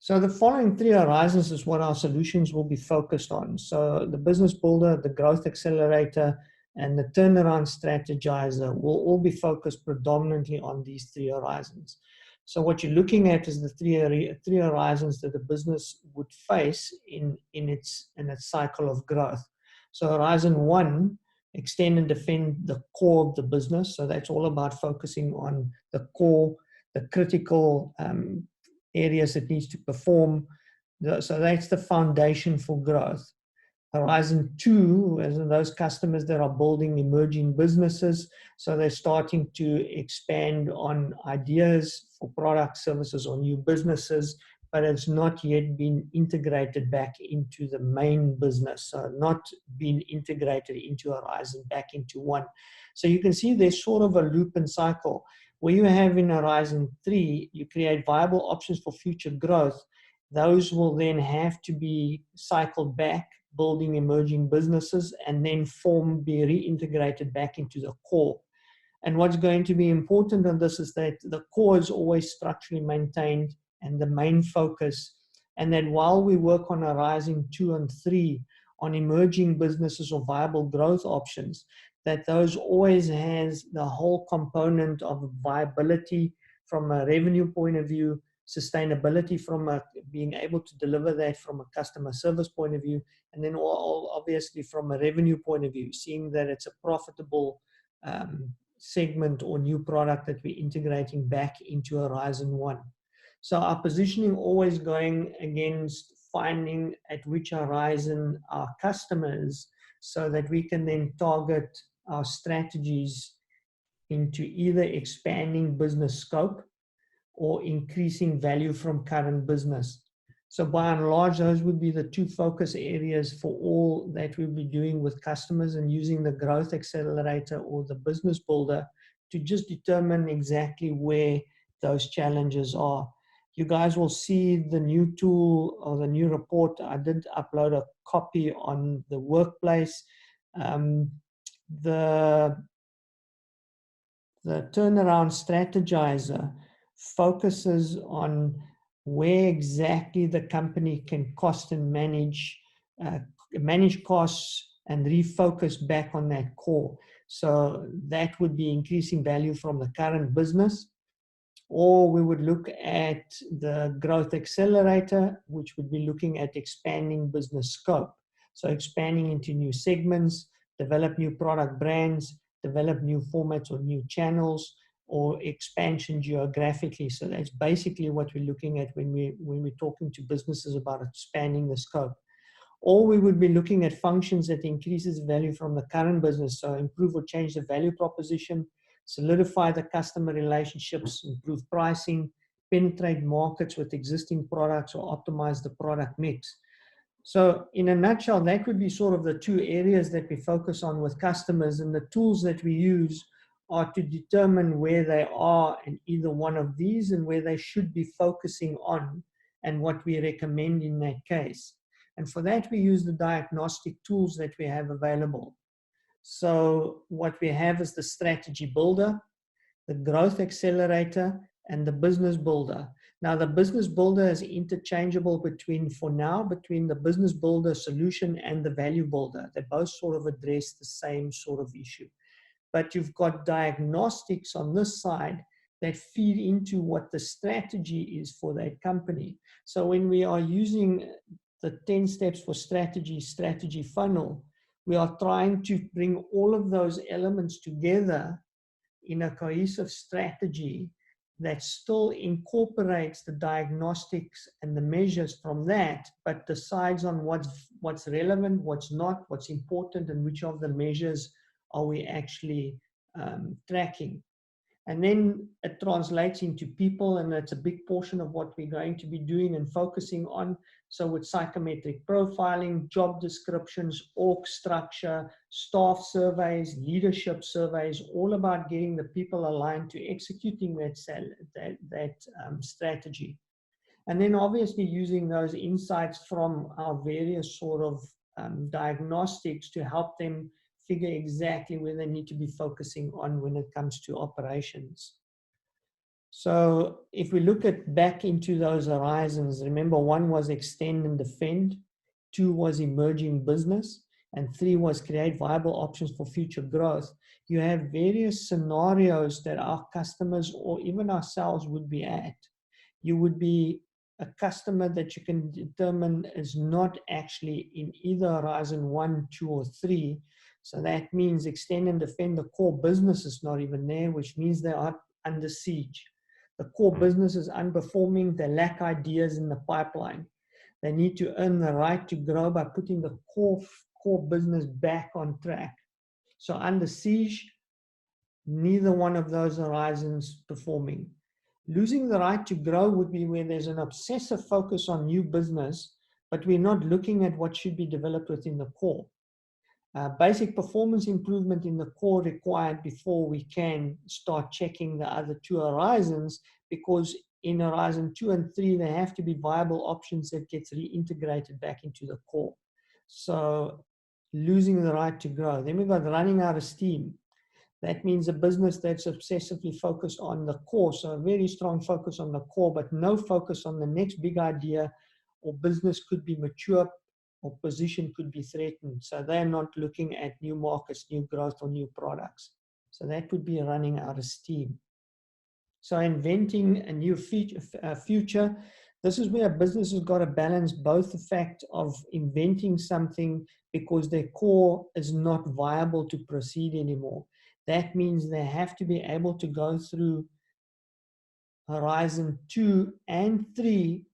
So the following three horizons is what our solutions will be focused on. So the business builder, the growth accelerator, and the turnaround strategizer will all be focused predominantly on these three horizons. So what you're looking at is the three horizons that the business would face in its cycle of growth. So horizon one, extend and defend the core of the business. So that's all about focusing on the core, the critical areas it needs to perform. So that's the foundation for growth. Horizon two, as in those customers that are building emerging businesses, so they're starting to expand on ideas for products, services, or new businesses, but it's not yet been integrated back into the main business, so not been integrated into Horizon back into one. So you can see there's sort of a loop and cycle. Where you have in Horizon 3, you create viable options for future growth. Those will then have to be cycled back, building emerging businesses, and then be reintegrated back into the core. And what's going to be important on this is that the core is always structurally maintained and the main focus. And that while we work on Horizon 2 and 3 on emerging businesses or viable growth options, that those always has the whole component of viability from a revenue point of view, sustainability from being able to deliver that from a customer service point of view, and then obviously from a revenue point of view, seeing that it's a profitable segment or new product that we're integrating back into Horizon 1. So our positioning always going against finding at which horizon our customers, so that we can then target our strategies into either expanding business scope or increasing value from current business. So by and large, those would be the two focus areas for all that we'll be doing with customers, and using the growth accelerator or the business builder to just determine exactly where those challenges are. You guys will see the new tool or the new report. I did upload a copy on the workplace. The turnaround strategizer focuses on where exactly the company can cost and manage costs and refocus back on that core. So that would be increasing value from the current business. Or we would look at the growth accelerator, which would be looking at expanding business scope. So expanding into new segments, develop new product brands, develop new formats or new channels, or expansion geographically. So that's basically what we're looking at when we're talking to businesses about expanding the scope. Or we would be looking at functions that increases value from the current business. So improve or change the value proposition, solidify the customer relationships, improve pricing, penetrate markets with existing products, or optimize the product mix. So in a nutshell, that would be sort of the two areas that we focus on with customers, and the tools that we use are to determine where they are in either one of these and where they should be focusing on, and what we recommend in that case. And for that, we use the diagnostic tools that we have available. So what we have is the strategy builder, the growth accelerator, and the business builder. Now, the business builder is interchangeable between the business builder solution and the value builder. They both sort of address the same sort of issue. But you've got diagnostics on this side that feed into what the strategy is for that company. So when we are using the 10 steps for strategy funnel, we are trying to bring all of those elements together in a cohesive strategy that still incorporates the diagnostics and the measures from that, but decides on what's relevant, what's not, what's important, and which of the measures are we actually tracking. And then it translates into people, and that's a big portion of what we're going to be doing and focusing on. So with psychometric profiling, job descriptions, org structure, staff surveys, leadership surveys, all about getting the people aligned to executing that strategy. And then obviously using those insights from our various sort of diagnostics to help them figure exactly where they need to be focusing on when it comes to operations. So if we look at back into those horizons, remember one was extend and defend, two was emerging business, and three was create viable options for future growth. You have various scenarios that our customers or even ourselves would be at. You would be a customer that you can determine is not actually in either horizon 1, 2, or 3. So that means extend and defend, the core business is not even there, which means they are under siege. The core business is underperforming. They lack ideas in the pipeline. They need to earn the right to grow by putting the core business back on track. So under siege, neither one of those horizons performing. Losing the right to grow would be where there's an obsessive focus on new business, but we're not looking at what should be developed within the core. Basic performance improvement in the core required before we can start checking the other two horizons, because in horizon 2 and 3, there have to be viable options that gets reintegrated back into the core. So losing the right to grow. Then we've got running out of steam. That means a business that's obsessively focused on the core. So a very strong focus on the core, but no focus on the next big idea, or business could be mature or position could be threatened. So they're not looking at new markets, new growth, or new products. So that would be running out of steam. So inventing a new future, this is where a business has got to balance both the fact of inventing something because their core is not viable to proceed anymore. That means they have to be able to go through horizon 2 and 3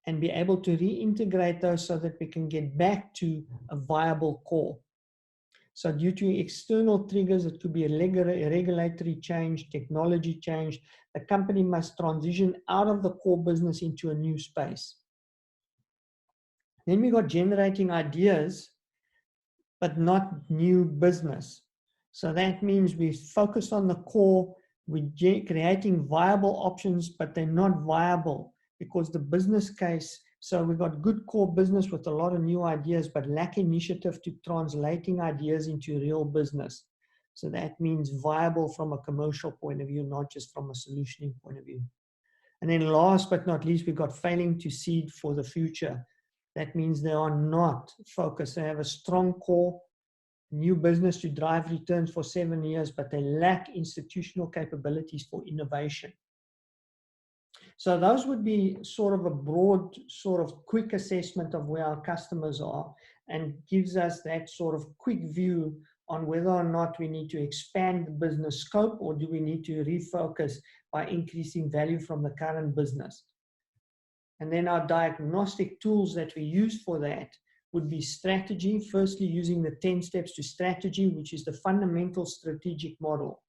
and be able to reintegrate those so that we can get back to a viable core. So due to external triggers, it could be a regulatory change, technology change, the company must transition out of the core business into a new space. Then we got generating ideas, but not new business. So that means we focus on the core, we're creating viable options, but they're not viable because the business case, so we've got good core business with a lot of new ideas, but lack initiative to translating ideas into real business. So that means viable from a commercial point of view, not just from a solutioning point of view. And then last but not least, we've got failing to seed for the future. That means they are not focused. They have a strong core, new business to drive returns for 7 years, but they lack institutional capabilities for innovation. So those would be sort of a broad, sort of quick assessment of where our customers are, and gives us that sort of quick view on whether or not we need to expand the business scope or do we need to refocus by increasing value from the current business. And then our diagnostic tools that we use for that would be strategy. Firstly, using the 10 steps to strategy, which is the fundamental strategic model.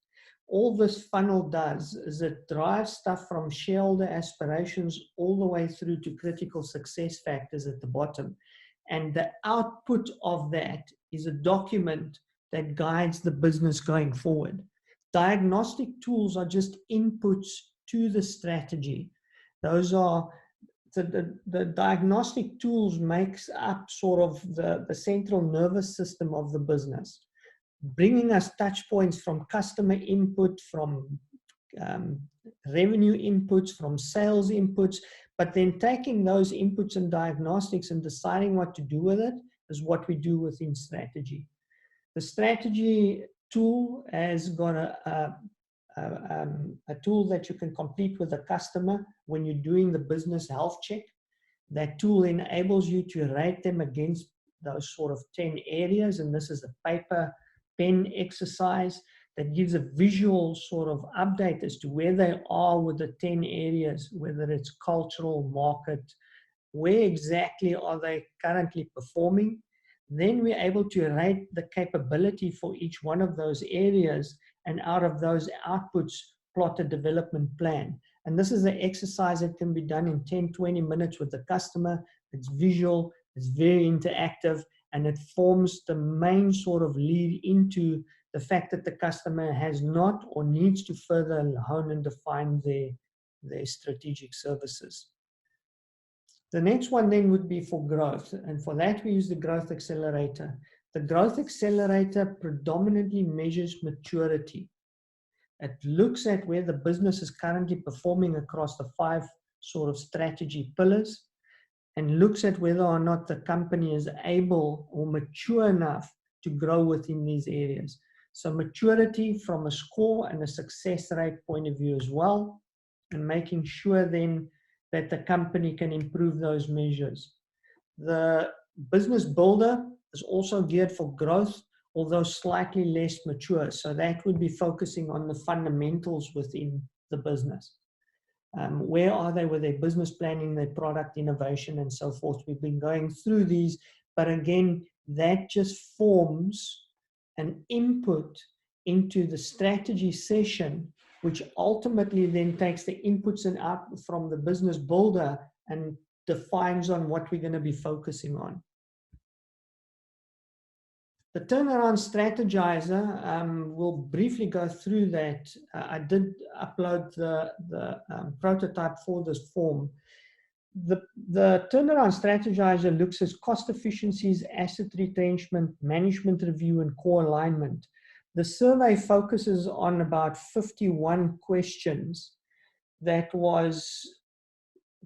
All this funnel does is it drives stuff from shareholder aspirations all the way through to critical success factors at the bottom. And the output of that is a document that guides the business going forward. Diagnostic tools are just inputs to the strategy. Those are the diagnostic tools makes up sort of the central nervous system of the business, bringing us touch points from customer input, from revenue inputs, from sales inputs, but then taking those inputs and diagnostics and deciding what to do with it is what we do within strategy. The strategy tool has got a tool that you can complete with a customer when you're doing the business health check. That tool enables you to rate them against those sort of 10 areas, and this is a paper pen exercise that gives a visual sort of update as to where they are with the 10 areas, whether it's cultural, market, where exactly are they currently performing. Then we're able to rate the capability for each one of those areas, and out of those outputs, plot a development plan. And this is an exercise that can be done in 10, 20 minutes with the customer. It's visual, it's very interactive, and it forms the main sort of lead into the fact that the customer has not or needs to further hone and define their strategic services. The next one then would be for growth. And for that, we use the Growth Accelerator. The Growth Accelerator predominantly measures maturity. It looks at where the business is currently performing across the 5 sort of strategy pillars, and looks at whether or not the company is able or mature enough to grow within these areas. So maturity from a score and a success rate point of view as well, and making sure then that the company can improve those measures. The business builder is also geared for growth, although slightly less mature. So that would be focusing on the fundamentals within the business. Where are they with their business planning, their product innovation, and so forth? We've been going through these, but again, that just forms an input into the strategy session, which ultimately then takes the inputs and out from the business builder and defines on what we're going to be focusing on. The turnaround strategizer, we'll briefly go through that. I did upload the prototype for this form. The turnaround strategizer looks at cost efficiencies, asset retention, management review, and core alignment. The survey focuses on about 51 questions that was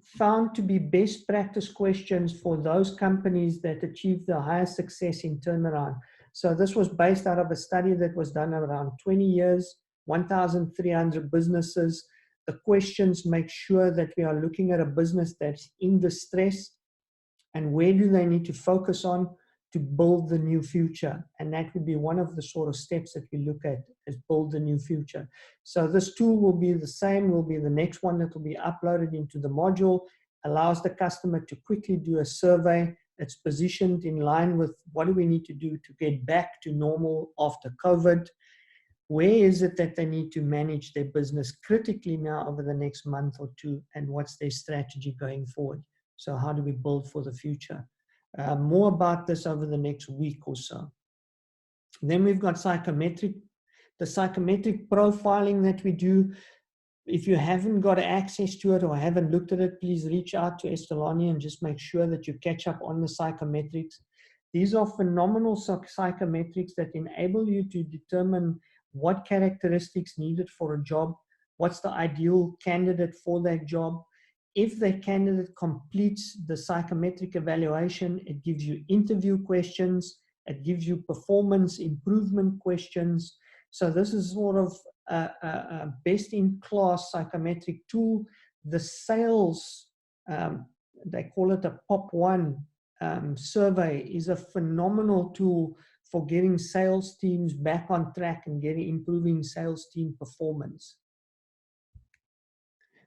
found to be best practice questions for those companies that achieved the highest success in turnaround. So this was based out of a study that was done around 20 years, 1,300 businesses. The questions make sure that we are looking at a business that's in distress and where do they need to focus on to build the new future. And that would be one of the sort of steps that we look at as build the new future. So this tool will be the same, will be the next one that will be uploaded into the module, allows the customer to quickly do a survey. It's positioned in line with what do we need to do to get back to normal after COVID. Where is it that they need to manage their business critically now over the next month or two, and what's their strategy going forward? So how do we build for the future? More about this over the next week or so. Then we've got psychometric, the psychometric profiling that we do. If you haven't got access to it or haven't looked at it, please reach out to Estelani and just make sure that you catch up on the psychometrics. These are phenomenal psychometrics that enable you to determine what characteristics needed for a job, what's the ideal candidate for that job. If the candidate completes the psychometric evaluation, it gives you interview questions, it gives you performance improvement questions. So this is sort of a best-in-class psychometric tool. The sales, they call it a POP1 survey, is a phenomenal tool for getting sales teams back on track and improving sales team performance.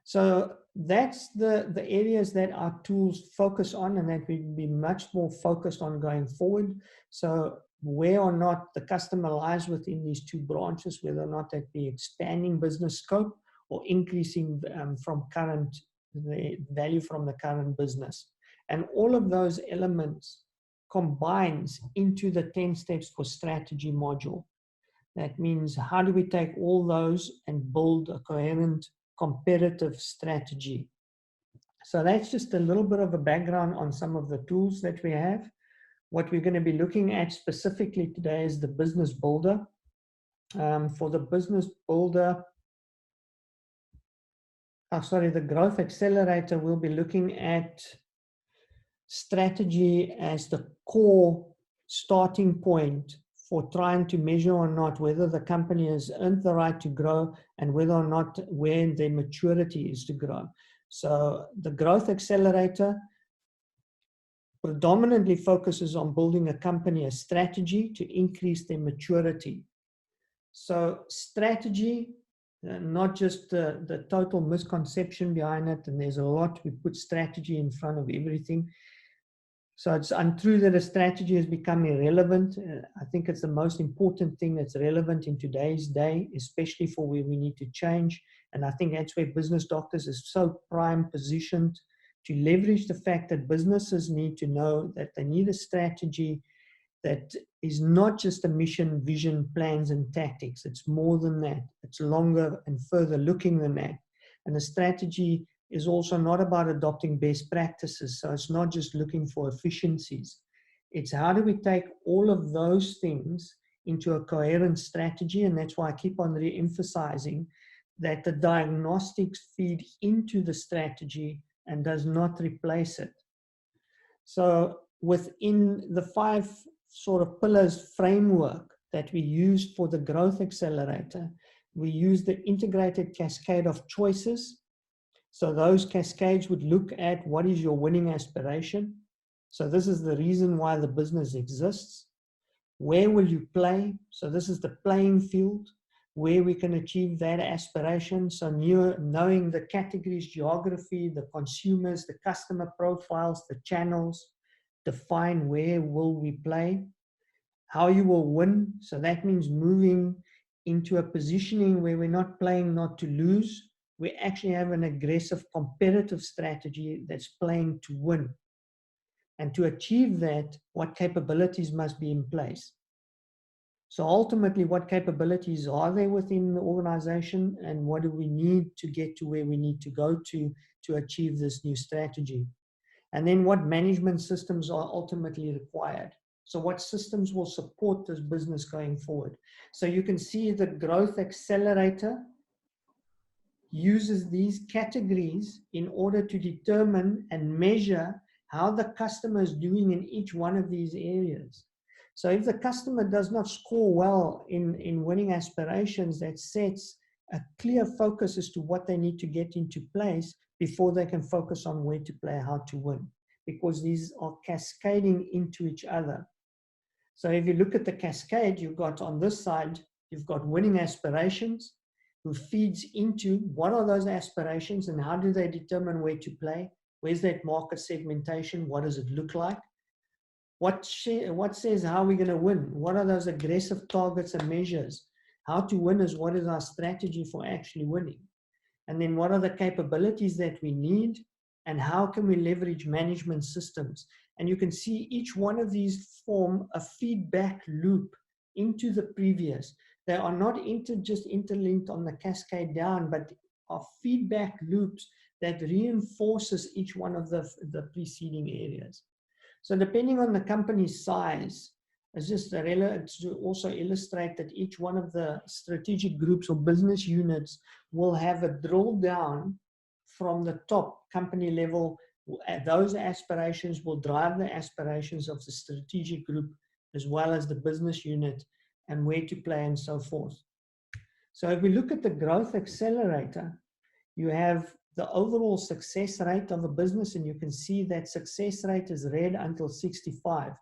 So that's the areas that our tools focus on and that we'll be much more focused on going forward. So where or not the customer lies within these two branches, whether or not that be expanding business scope or increasing the value from the current business. And all of those elements combines into the 10 steps for strategy module. That means how do we take all those and build a coherent competitive strategy. So that's just a little bit of a background on some of the tools that we have. What we're going to be looking at specifically today is the business builder. For the business builder, the growth accelerator, we'll be looking at strategy as the core starting point for trying to measure or not whether the company has earned the right to grow and whether or not where their maturity is to grow. So the growth accelerator predominantly focuses on building a company, a strategy to increase their maturity. So strategy, not just the total misconception behind it, and there's a lot, we put strategy in front of everything. So it's untrue that a strategy has become irrelevant. I think it's the most important thing that's relevant in today's day, especially for where we need to change. And I think that's where Business Doctors is so prime positioned to leverage the fact that businesses need to know that they need a strategy that is not just a mission, vision, plans, and tactics. It's more than that. It's longer and further looking than that. And a strategy is also not about adopting best practices. So it's not just looking for efficiencies. It's how do we take all of those things into a coherent strategy. And that's why I keep on re-emphasizing that the diagnostics feed into the strategy and does not replace it. So within the 5 sort of pillars framework that we use for the growth accelerator, we use the integrated cascade of choices. So those cascades would look at what is your winning aspiration. So this is the reason why the business exists. Where will you play? So this is the playing field where we can achieve that aspiration. So knowing the categories, geography, the consumers, the customer profiles, the channels, define where will we play, how you will win. So that means moving into a positioning where we're not playing not to lose. We actually have an aggressive competitive strategy that's playing to win. And to achieve that, what capabilities must be in place? So ultimately, what capabilities are there within the organization, and what do we need to get to where we need to go to achieve this new strategy? And then what management systems are ultimately required? So what systems will support this business going forward? So you can see the growth accelerator uses these categories in order to determine and measure how the customer is doing in each one of these areas. So if the customer does not score well in winning aspirations, that sets a clear focus as to what they need to get into place before they can focus on where to play, how to win, because these are cascading into each other. So if you look at the cascade, you've got on this side, you've got winning aspirations, who feeds into what are those aspirations and how do they determine where to play? Where's that market segmentation? What does it look like? What says how we're going to win? What are those aggressive targets and measures? How to win is what is our strategy for actually winning? And then what are the capabilities that we need? And how can we leverage management systems? And you can see each one of these form a feedback loop into the previous. They are not just interlinked on the cascade down, but are feedback loops that reinforces each one of the preceding areas. So depending on the company's size, it's just to also illustrate that each one of the strategic groups or business units will have a drill down from the top company level. Those aspirations will drive the aspirations of the strategic group as well as the business unit and where to play and so forth. So if we look at the growth accelerator, you have the overall success rate of a business, and you can see that success rate is red until 65.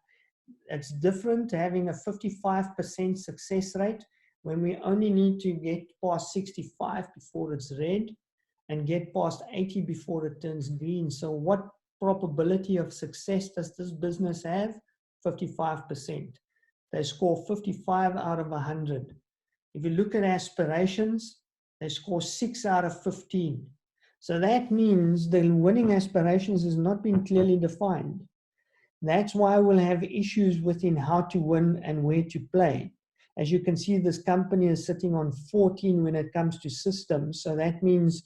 It's different to having a 55% success rate when we only need to get past 65 before it's red and get past 80 before it turns green. So what probability of success does this business have? 55%. They score 55 out of 100. If you look at aspirations, they score 6 out of 15. So that means the winning aspirations has not been clearly defined. That's why we'll have issues within how to win and where to play. As you can see, this company is sitting on 14 when it comes to systems. So that means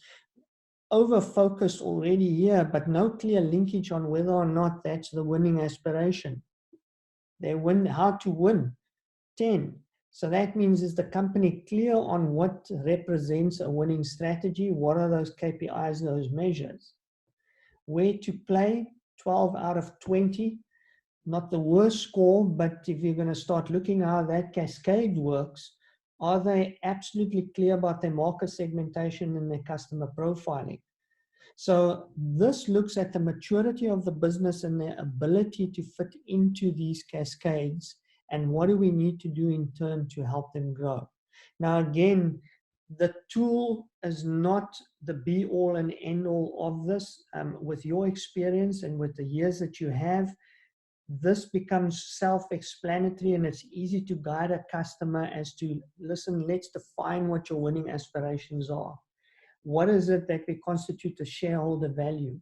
over-focused already here, but no clear linkage on whether or not that's the winning aspiration. They win how to win, 10. So that means, is the company clear on what represents a winning strategy? What are those KPIs, those measures? Where to play, 12 out of 20. Not the worst score, but if you're going to start looking how that cascade works, are they absolutely clear about their market segmentation and their customer profiling? So this looks at the maturity of the business and their ability to fit into these cascades. And what do we need to do in turn to help them grow? Now, again, the tool is not the be all and end all of this. With your experience and with the years that you have, this becomes self-explanatory, and it's easy to guide a customer as to, listen, let's define what your winning aspirations are. What is it that we constitute the shareholder value?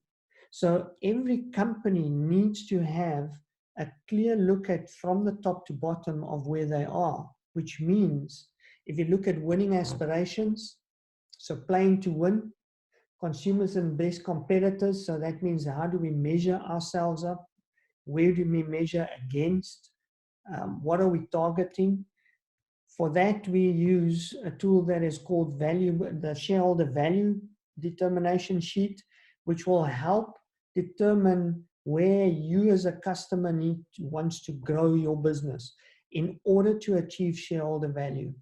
So every company needs to have a clear look at from the top to bottom of where they are, which means if you look at winning aspirations, so playing to win, consumers and best competitors. So that means how do we measure ourselves up? Where do we measure against? What are we targeting? For that, we use a tool that is called the shareholder value determination sheet, which will help determine where you as a customer wants to grow your business in order to achieve shareholder value.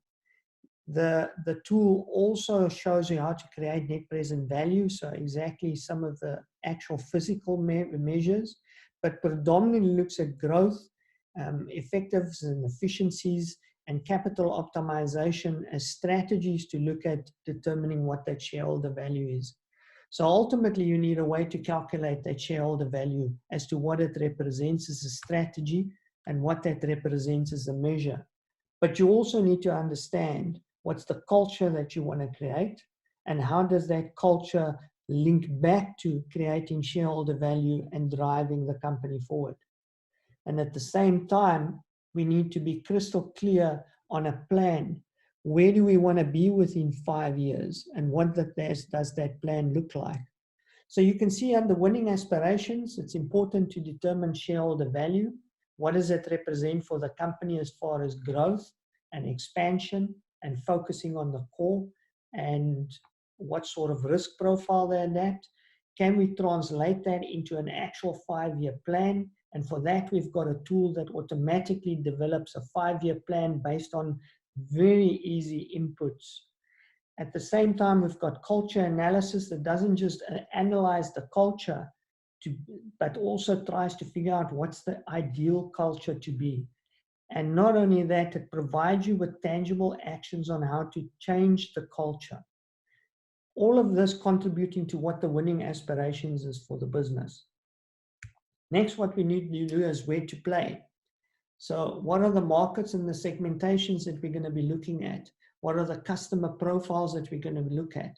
The tool also shows you how to create net present value, so exactly some of the actual physical measures, but predominantly looks at growth, effectiveness and efficiencies, and capital optimization as strategies to look at determining what that shareholder value is. So ultimately, you need a way to calculate that shareholder value as to what it represents as a strategy and what that represents as a measure. But you also need to understand what's the culture that you want to create, and how does that culture link back to creating shareholder value and driving the company forward. And at the same time, we need to be crystal clear on a plan. Where do we want to be within 5 years, and what does that plan look like? So you can see under winning aspirations, it's important to determine shareholder value. What does it represent for the company as far as growth and expansion and focusing on the core, and what sort of risk profile they're at? Can we translate that into an actual 5-year plan? And for that, we've got a tool that automatically develops a 5-year plan based on very easy inputs. At the same time, we've got culture analysis that doesn't just analyze the culture, but also tries to figure out what's the ideal culture to be. And not only that, it provides you with tangible actions on how to change the culture. All of this contributing to what the winning aspirations is for the business. Next, what we need to do is where to play. So what are the markets and the segmentations that we're going to be looking at? What are the customer profiles that we're going to look at?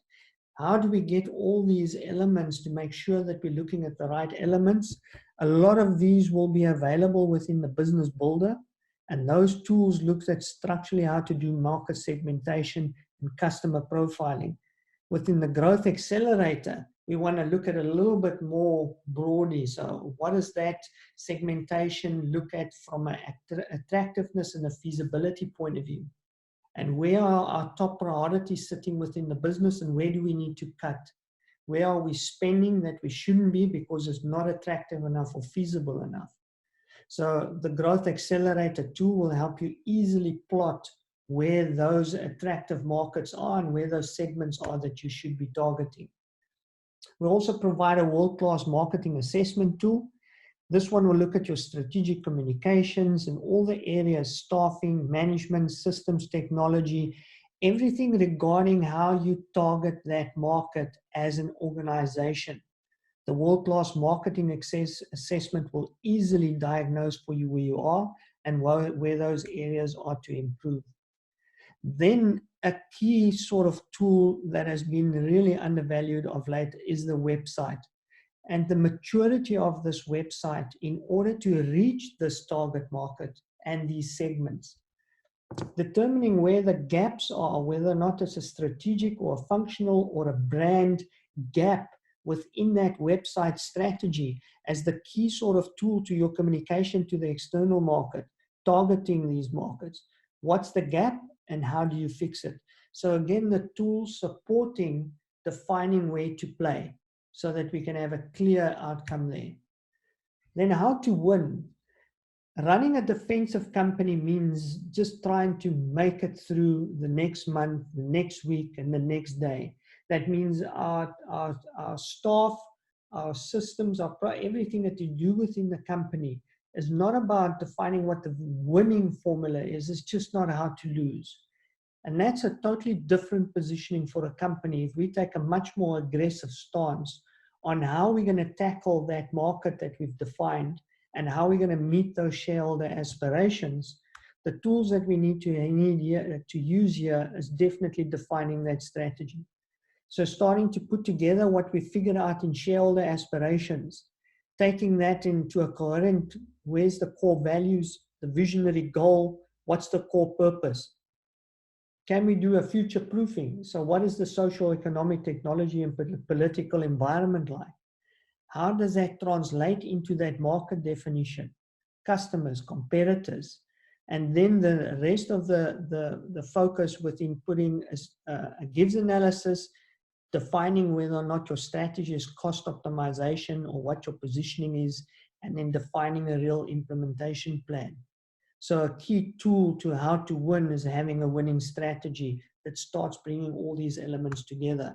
How do we get all these elements to make sure that we're looking at the right elements? A lot of these will be available within the Business Builder, and those tools look at structurally how to do market segmentation and customer profiling. Within the Growth Accelerator, we want to look at a little bit more broadly. So what does that segmentation look at from an attractiveness and a feasibility point of view? And where are our top priorities sitting within the business, and where do we need to cut? Where are we spending that we shouldn't be because it's not attractive enough or feasible enough? So the Growth Accelerator tool will help you easily plot where those attractive markets are and where those segments are that you should be targeting. We also provide a world-class marketing assessment tool. This one will look at your strategic communications and all the areas, staffing, management, systems, technology, everything regarding how you target that market as an organization. The world-class marketing assessment will easily diagnose for you where you are and where those areas are to improve. Then a key sort of tool that has been really undervalued of late is the website. And the maturity of this website in order to reach this target market and these segments. Determining where the gaps are, whether or not it's a strategic or a functional or a brand gap within that website strategy as the key sort of tool to your communication to the external market, targeting these markets. What's the gap and how do you fix it? So again, the tools supporting defining where to play so that we can have a clear outcome there. Then how to win. Running a defensive company means just trying to make it through the next month, the next week, and the next day. That means our staff, our systems, everything that you do within the company is not about defining what the winning formula is. It's just not how to lose. And that's a totally different positioning for a company. If we take a much more aggressive stance on how we're going to tackle that market that we've defined and how we're going to meet those shareholder aspirations, the tools that we need to use here is definitely defining that strategy. So starting to put together what we figured out in shareholder aspirations, taking that into a coherent, where's the core values, the visionary goal, what's the core purpose? Can we do a future proofing? So what is the social, economic, technology, and political environment like? How does that translate into that market definition? Customers, competitors, And then the rest of the focus within putting a gives analysis, defining whether or not your strategy is cost optimization or what your positioning is, and then defining a real implementation plan. So a key tool to how to win is having a winning strategy that starts bringing all these elements together.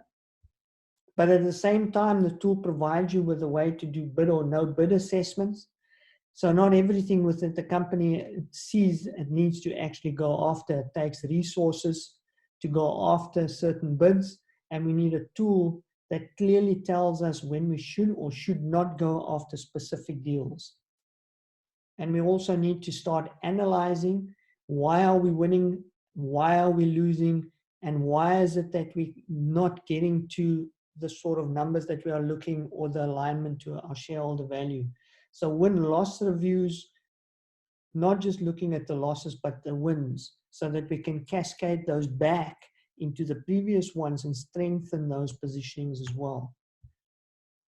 But at the same time, the tool provides you with a way to do bid or no bid assessments. So not everything within the company sees it needs to actually go after. It takes resources to go after certain bids, and we need a tool that clearly tells us when we should or should not go after specific deals. And we also need to start analyzing, why are we winning, why are we losing, and why is it that we're not getting to the sort of numbers that we are looking, or the alignment to our shareholder value. So win-loss reviews, not just looking at the losses, but the wins, so that we can cascade those back into the previous ones and strengthen those positionings as well.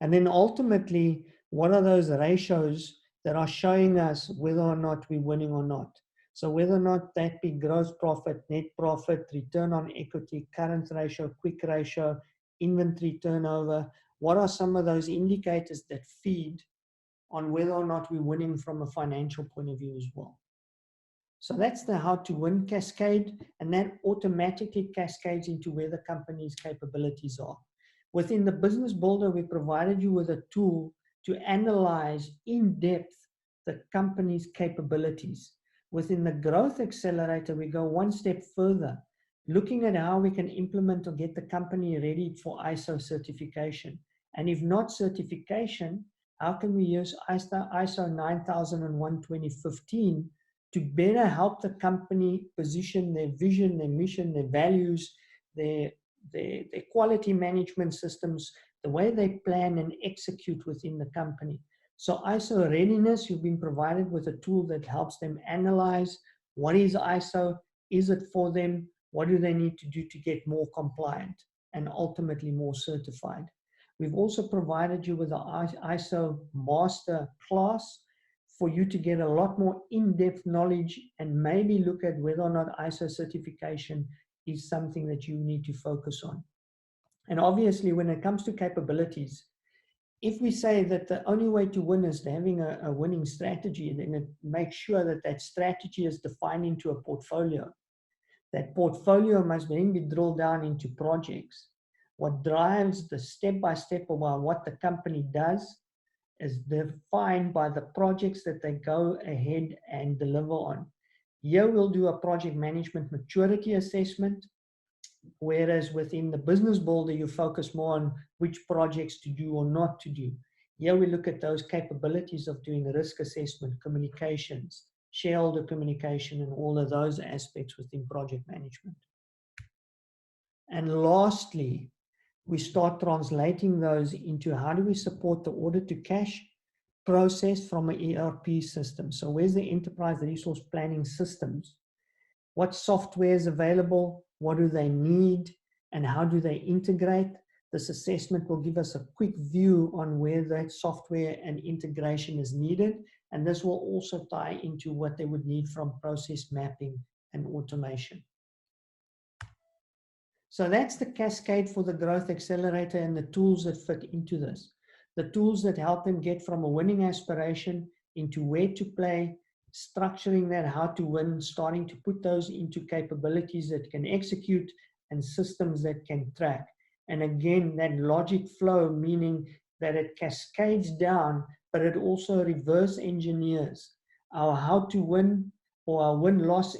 And then ultimately, what are those ratios that are showing us whether or not we're winning or not? So whether or not that be gross profit, net profit, return on equity, current ratio, quick ratio, inventory turnover, what are some of those indicators that feed on whether or not we're winning from a financial point of view as well? So that's the how to win cascade, and that automatically cascades into where the company's capabilities are. Within the Business Builder, we provided you with a tool to analyze in depth the company's capabilities. Within the Growth Accelerator, we go one step further, looking at how we can implement or get the company ready for ISO certification. And if not certification, how can we use ISO 9001:2015 to better help the company position their vision, their mission, their values, their quality management systems, the way they plan and execute within the company. So ISO readiness, you've been provided with a tool that helps them analyze what is ISO, is it for them, what do they need to do to get more compliant and ultimately more certified. We've also provided you with an ISO master class for you to get a lot more in-depth knowledge and maybe look at whether or not ISO certification is something that you need to focus on. And obviously, when it comes to capabilities, if we say that the only way to win is having a winning strategy, then it makes sure that that strategy is defined into a portfolio. That portfolio must then be drilled down into projects. What drives the step-by-step about what the company does is defined by the projects that they go ahead and deliver on. Here we'll do a project management maturity assessment, whereas within the Business Builder, you focus more on which projects to do or not to do. Here we look at those capabilities of doing risk assessment, communications, shareholder communication, and all of those aspects within project management. And lastly, we start translating those into how do we support the order to cash process from an ERP system. So where's the enterprise resource planning systems? What software is available? What do they need? And how do they integrate? This assessment will give us a quick view on where that software and integration is needed. And this will also tie into what they would need from process mapping and automation. So that's the cascade for the Growth Accelerator and the tools that fit into this. The tools that help them get from a winning aspiration into where to play, structuring that, how to win, starting to put those into capabilities that can execute and systems that can track. And again, that logic flow, meaning that it cascades down, but it also reverse engineers. Our how to win or our win-loss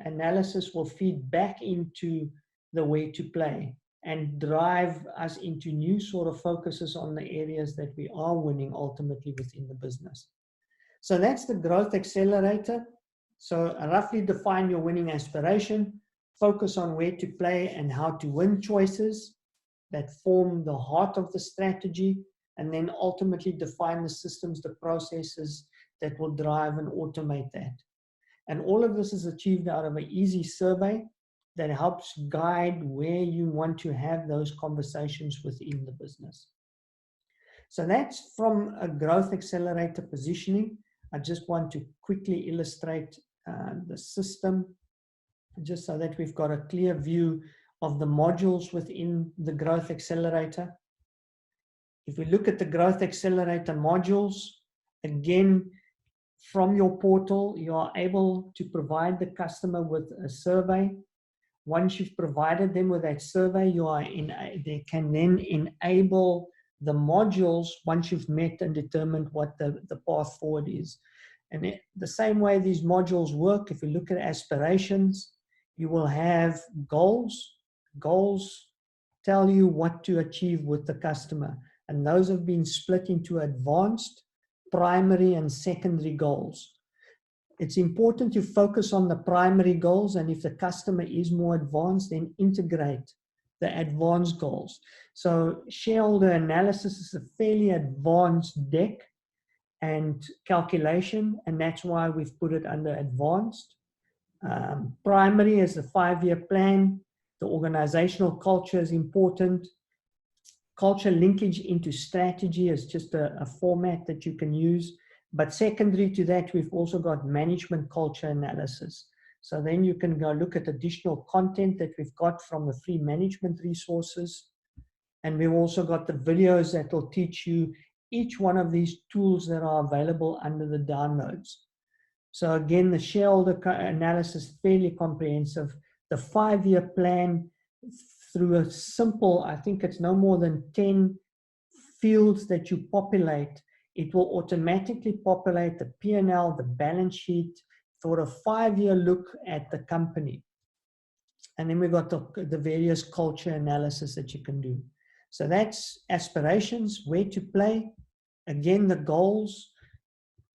analysis will feed back into the way to play and drive us into new sort of focuses on the areas that we are winning ultimately within the business. So that's the Growth Accelerator. So roughly define your winning aspiration, focus on where to play and how to win choices that form the heart of the strategy, and then ultimately define the systems, the processes that will drive and automate that. And all of this is achieved out of an easy survey that helps guide where you want to have those conversations within the business. So that's from a Growth Accelerator positioning. I just want to quickly illustrate the system, just so that we've got a clear view of the modules within the Growth Accelerator. If we look at the Growth Accelerator modules, again, from your portal, you are able to provide the customer with a survey. Once you've provided them with that survey, they can then enable the modules once you've met and determined what the path forward is. And the same way these modules work, if you look at aspirations, you will have goals. Goals tell you what to achieve with the customer. And those have been split into advanced, primary, and secondary goals. It's important to focus on the primary goals, and if the customer is more advanced, then integrate the advanced goals. So shareholder analysis is a fairly advanced deck and calculation, and that's why we've put it under advanced. Primary is the 5-year plan. The organizational culture is important. Culture linkage into strategy is just a format that you can use. But secondary to that, we've also got management culture analysis. So then you can go look at additional content that we've got from the free management resources. And we've also got the videos that will teach you each one of these tools that are available under the downloads. So again, the shareholder analysis, fairly comprehensive. The 5-year plan through a simple, I think it's no more than 10 fields that you populate. It will automatically populate the P&L, the balance sheet, for a 5-year look at the company. And then we've got the various culture analysis that you can do. So that's aspirations, where to play. Again, the goals.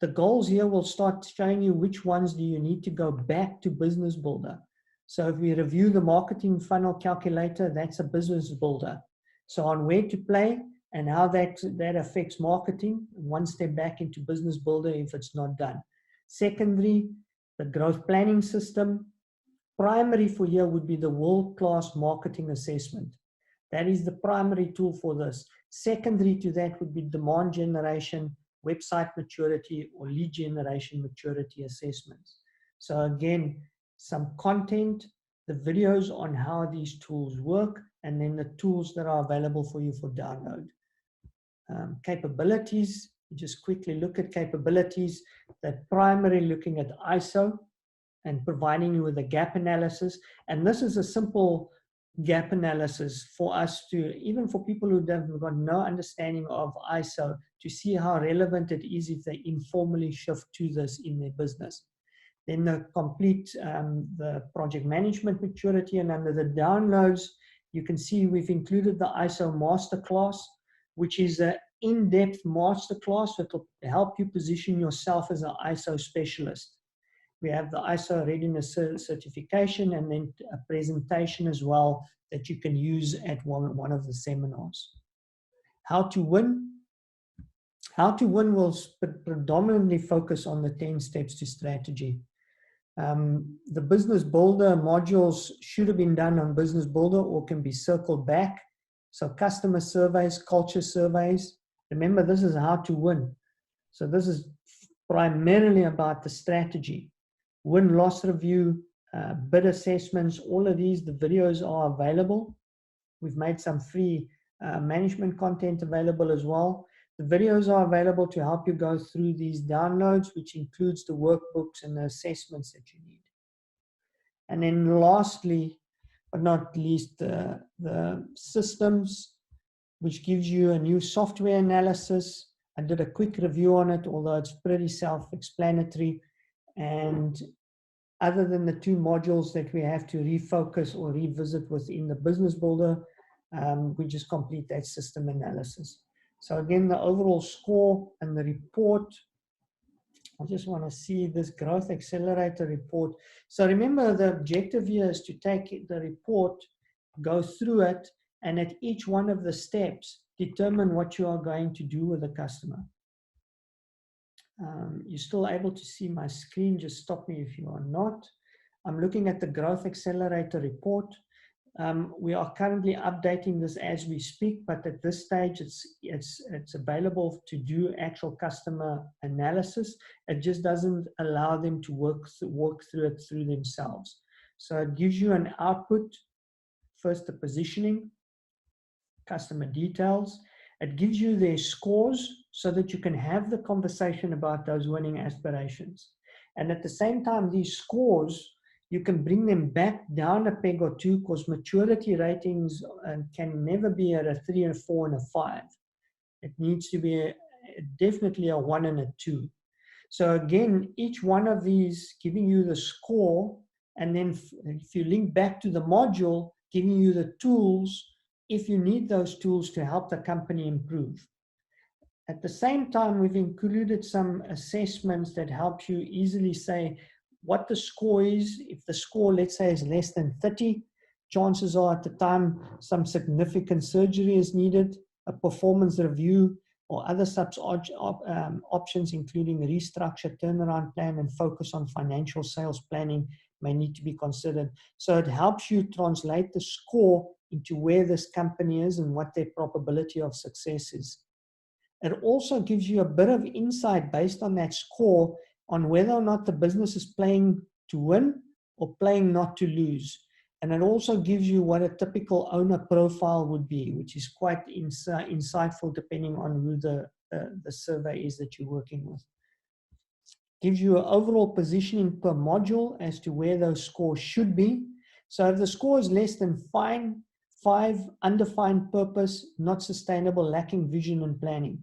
The goals here will start showing you which ones do you need to go back to Business Builder. So if we review the marketing funnel calculator, that's a Business Builder. So on where to play and how that affects marketing, one step back into Business Builder if it's not done. Secondary, the growth planning system. Primary for here would be the world-class marketing assessment. That is the primary tool for this. Secondary to that would be demand generation, website maturity, or lead generation maturity assessments. So again, some content, the videos on how these tools work, and then the tools that are available for you for download. Capabilities, just quickly look at capabilities. That primarily looking at ISO and providing you with a gap analysis. And this is a simple gap analysis for us to, even for people who have got no understanding of ISO, to see how relevant it is if they informally shift to this in their business. Then the complete the project management maturity, and under the downloads, you can see we've included the ISO masterclass, which is an in-depth masterclass that will help you position yourself as an ISO specialist. We have the ISO readiness certification, and then a presentation as well that you can use at one of the seminars. How to win. How to win will predominantly focus on the 10 steps to strategy. The Business Builder modules should have been done on Business Builder or can be circled back. So customer surveys, culture surveys. Remember, this is how to win. So this is primarily about the strategy. Win-loss review, bid assessments, all of these, the videos are available. We've made some free management content available as well. The videos are available to help you go through these downloads, which includes the workbooks and the assessments that you need. And then lastly, but not least, the systems, which gives you a new software analysis. I did a quick review on it, although it's pretty self-explanatory. And other than the 2 modules that we have to refocus or revisit within the Business Builder, we just complete that system analysis. So again, the overall score and the report, I just want to see this Growth Accelerator report. So remember, the objective here is to take the report, go through it, and at each one of the steps, determine what you are going to do with the customer. You're still able to see my screen. Just stop me if you are not. I'm looking at the Growth Accelerator report. We are currently updating this as we speak, but at this stage, it's available to do actual customer analysis. It just doesn't allow them to work through it through themselves. So it gives you an output, first the positioning, customer details. It gives you their scores so that you can have the conversation about those winning aspirations. And at the same time, these scores, you can bring them back down a peg or two, because maturity ratings can never be at a 3, a 4, and a 5. It needs to be definitely a 1 and a 2. So again, each one of these giving you the score, and then if you link back to the module, giving you the tools, if you need those tools to help the company improve. At the same time, we've included some assessments that help you easily say what the score is. If the score, let's say, is less than 30, chances are at the time some significant surgery is needed, a performance review, or other such options, including restructure, turnaround plan, and focus on financial sales planning may need to be considered. So it helps you translate the score into where this company is and what their probability of success is. It also gives you a bit of insight based on that score on whether or not the business is playing to win or playing not to lose. And it also gives you what a typical owner profile would be, which is quite insightful depending on who the survey is that you're working with. Gives you an overall positioning per module as to where those scores should be. So if the score is less than 5, undefined purpose, not sustainable, lacking vision and planning.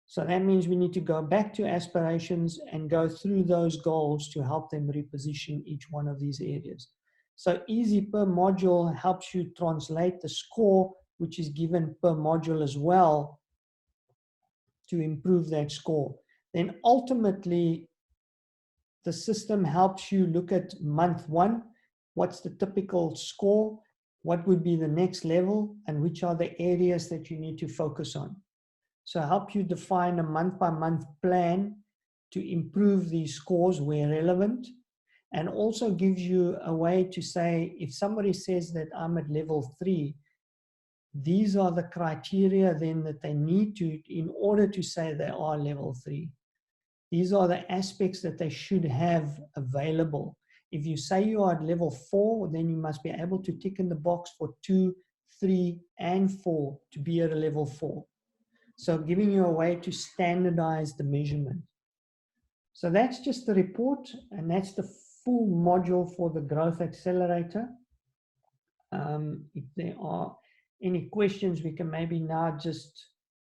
So that means we need to go back to aspirations and go through those goals to help them reposition each one of these areas. So easy per module helps you translate the score, which is given per module as well, to improve that score. Then ultimately, the system helps you look at month 1, what's the typical score, what would be the next level, and which are the areas that you need to focus on. So help you define a month-by-month plan to improve these scores where relevant, and also gives you a way to say, if somebody says that I'm at level 3, these are the criteria then that they need to, in order to say they are level 3. These are the aspects that they should have available. If you say you are at level 4, then you must be able to tick in the box for 2, 3, and 4 to be at a level 4. So giving you a way to standardize the measurement. So that's just the report, and that's the full module for the Growth Accelerator. If there are any questions, we can maybe now just